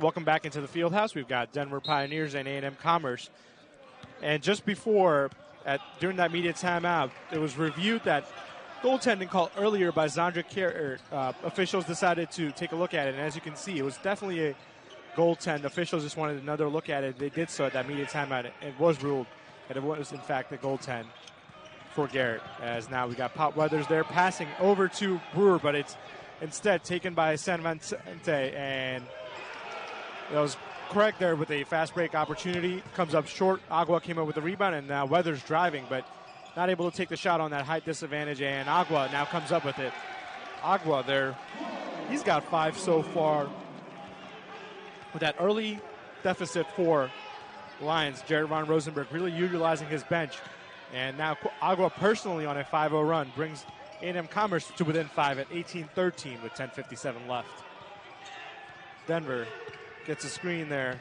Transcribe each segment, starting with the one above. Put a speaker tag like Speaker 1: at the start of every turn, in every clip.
Speaker 1: welcome back into the field house. We've got Denver Pioneers and A&M Commerce. And just before, during that media timeout, it was reviewed that goaltending call earlier by Zandra Carrot. Officials decided to take a look at it, and as you can see, it was definitely a goaltend. Officials just wanted another look at it. They did so at that media timeout. It was ruled that it was, in fact, a goaltend for Garrett, as now we got Pop Weathers there passing over to Brewer, but it's instead taken by San Vicente, and it was correct there with a fast break opportunity. Comes up short. Agua came up with the rebound, and now Weathers driving, but not able to take the shot on that height disadvantage, and Agua now comes up with it. Agua there, he's got 5 so far. With that early deficit for Lions, Jared Von Rosenberg really utilizing his bench. And now Agua personally on a 5-0 run brings A&M Commerce to within 5 at 18-13 with 10:57 left. Denver gets a screen there,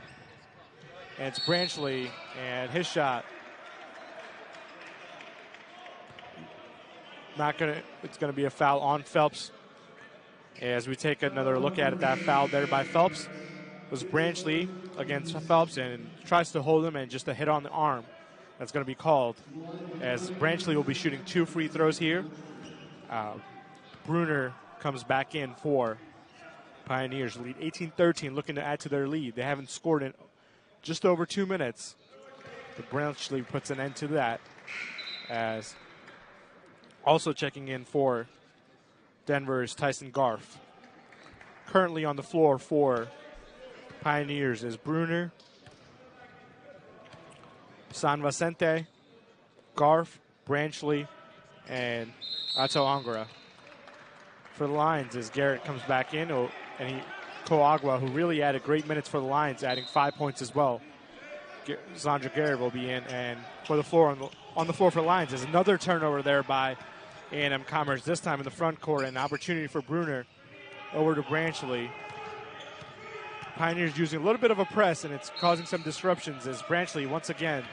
Speaker 1: and it's Branchley, and his shot. It's gonna be a foul on Phelps. As we take another look at it, that foul there by Phelps was Branchley against Phelps, and tries to hold him, and just a hit on the arm. That's going to be called, as Branchley will be shooting 2 free throws here. Bruner comes back in for Pioneers, lead 18-13, looking to add to their lead. They haven't scored in just over 2 minutes. But Branchley puts an end to that, as also checking in for Denver's Tyson Garf. Currently on the floor for Pioneers is Bruner, San Vicente, Garf, Branchley, and Ato Angara. For the Lions, as Garrett comes back in, and Coagua, who really added great minutes for the Lions, adding 5 points as well. Zandra Garrett will be in, and for the floor on the floor for the Lions is another turnover there by A&M Commerce, this time in the front court, and an opportunity for Bruner over to Branchley. Pioneers using a little bit of a press, and it's causing some disruptions as Branchley once again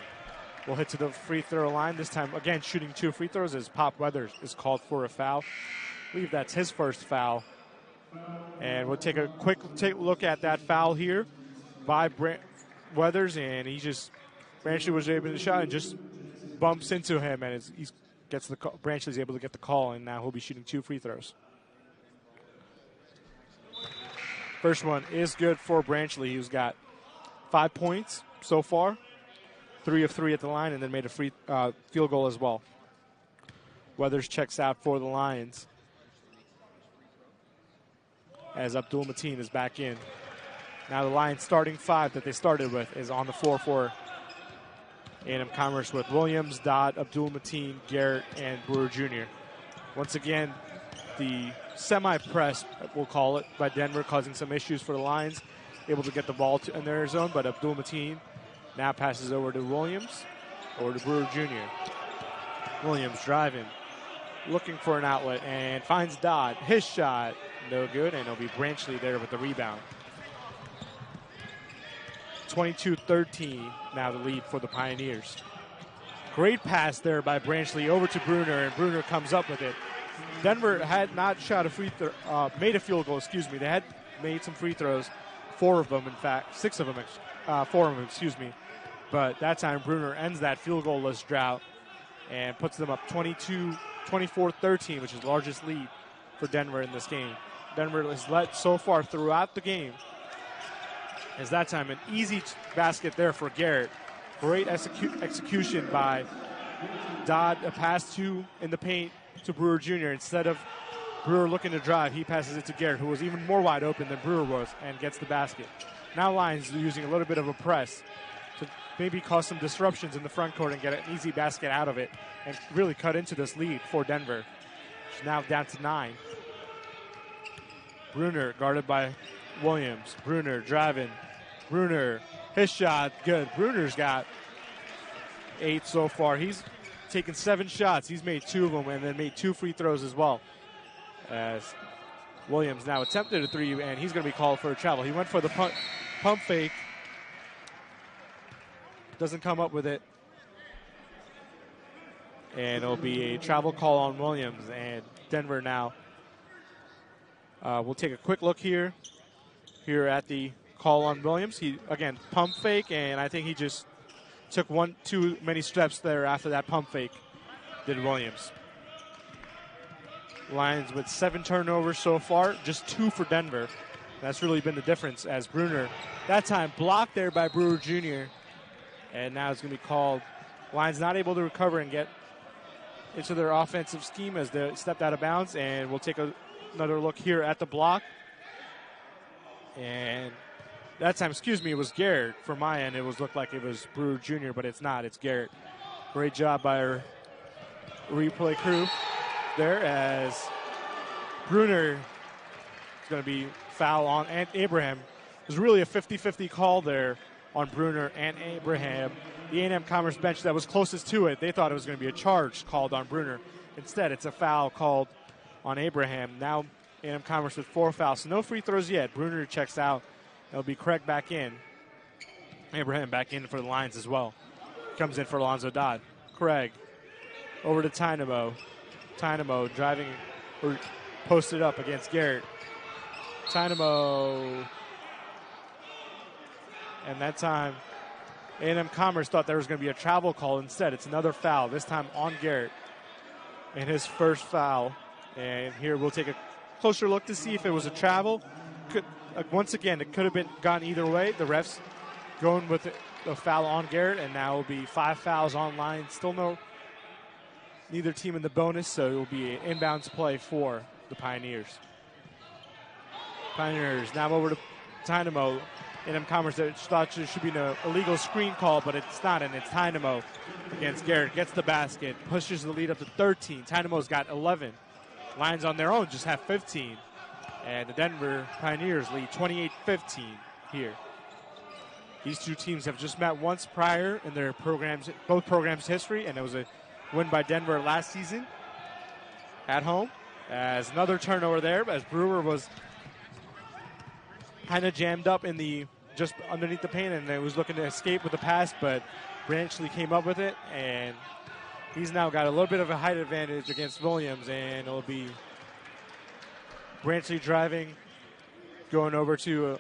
Speaker 1: will hit to the free throw line. This time, again, shooting 2 free throws as Pop Weathers is called for a foul. I believe that's his first foul. And we'll take a quick look at that foul here by Weathers, and Branchley was able to shot and just bumps into him, and Branchley's able to get the call, and now he'll be shooting 2 free throws. First one is good for Branchley, who's got 5 points so far, 3 of 3 at the line, and then made a field goal as well. Weathers checks out for the Lions, as Abdul Mateen is back in. Now the Lions starting 5 that they started with is on the floor for A&M Commerce with Williams, Dodd, Abdul Mateen, Garrett, and Brewer Jr. Once again, the semi-press, we'll call it, by Denver, causing some issues for the Lions. Able to get the ball in their zone, but Abdul Mateen now passes over to Williams, over to Brewer Jr. Williams driving, looking for an outlet, and finds Dodd. His shot, no good, and it'll be Branchley there with the rebound. 22-13, now the lead for the Pioneers. Great pass there by Branchley over to Bruner, and Bruner comes up with it. Denver had not shot made a field goal, They had made some free throws, 4 of them, in fact, 6 of them, 4 of them, But that time, Bruner ends that field goal-less drought and puts them up 24-13, which is the largest lead for Denver in this game. Denver has led so far throughout the game. As that time, an easy basket there for Garrett. Great execution by Dodd, a pass in the paint to Brewer Jr. Instead of Brewer looking to drive, he passes it to Garrett, who was even more wide open than Brewer was, and gets the basket. Now Lions using a little bit of a press to maybe cause some disruptions in the front court and get an easy basket out of it and really cut into this lead for Denver. It's now down to 9. Bruner guarded by Williams. Bruner driving. Bruner, his shot, good. Bruner's got 8 so far. He's taken 7 shots. He's made 2 of them and then made 2 free throws as well. As Williams now attempted a 3, and he's going to be called for a travel. He went for the pump fake. Doesn't come up with it. And it'll be a travel call on Williams, and Denver now. We'll take a quick look here at the call on Williams. He, again, pump fake, and I think he just took too many steps there after that pump fake, did Williams. Lions with 7 turnovers so far, just 2 for Denver. That's really been the difference as Bruner, that time blocked there by Brewer Jr. And now it's going to be called. Lions not able to recover and get into their offensive scheme as they stepped out of bounds. And we'll take another look here at the block. And that time, it was Garrett. From my end, looked like it was Brewer Jr., but it's not. It's Garrett. Great job by our replay crew there as Bruner is going to be foul on Abraham. It was really a 50-50 call there on Bruner and Abraham. The A&M Commerce bench that was closest to it, they thought it was going to be a charge called on Bruner. Instead, it's a foul called on Abraham. Now A&M Commerce with 4 fouls. So no free throws yet. Bruner checks out. It'll be Craig back in. Abraham back in for the Lions as well. Comes in for Alonzo Dodd. Craig over to Tynamo. Tynamo driving or posted up against Garrett. Tynamo. And that time, A&M Commerce thought there was going to be a travel call. Instead, it's another foul, this time on Garrett. And his first foul. And here we'll take a closer look to see if it was a travel. Once again, it could have gone either way. The refs going with the foul on Garrett, and now it will be 5 fouls on line. Still neither team in the bonus, so it will be an inbounds play for the Pioneers. Pioneers now over to Tynamo. A&M Commerce thought it should be an illegal screen call, but it's not, and it's Tynamo against Garrett. Gets the basket, pushes the lead up to 13. Tynamo's got 11. Lions on their own just have 15. And the Denver Pioneers lead 28-15 here. These two teams have just met once prior in their both programs' history, and it was a win by Denver last season at home. As another turnover there, as Brewer was kind of jammed up just underneath the paint, and was looking to escape with the pass, but Branchley came up with it, and he's now got a little bit of a height advantage against Williams, and it'll be Branchley driving, going over to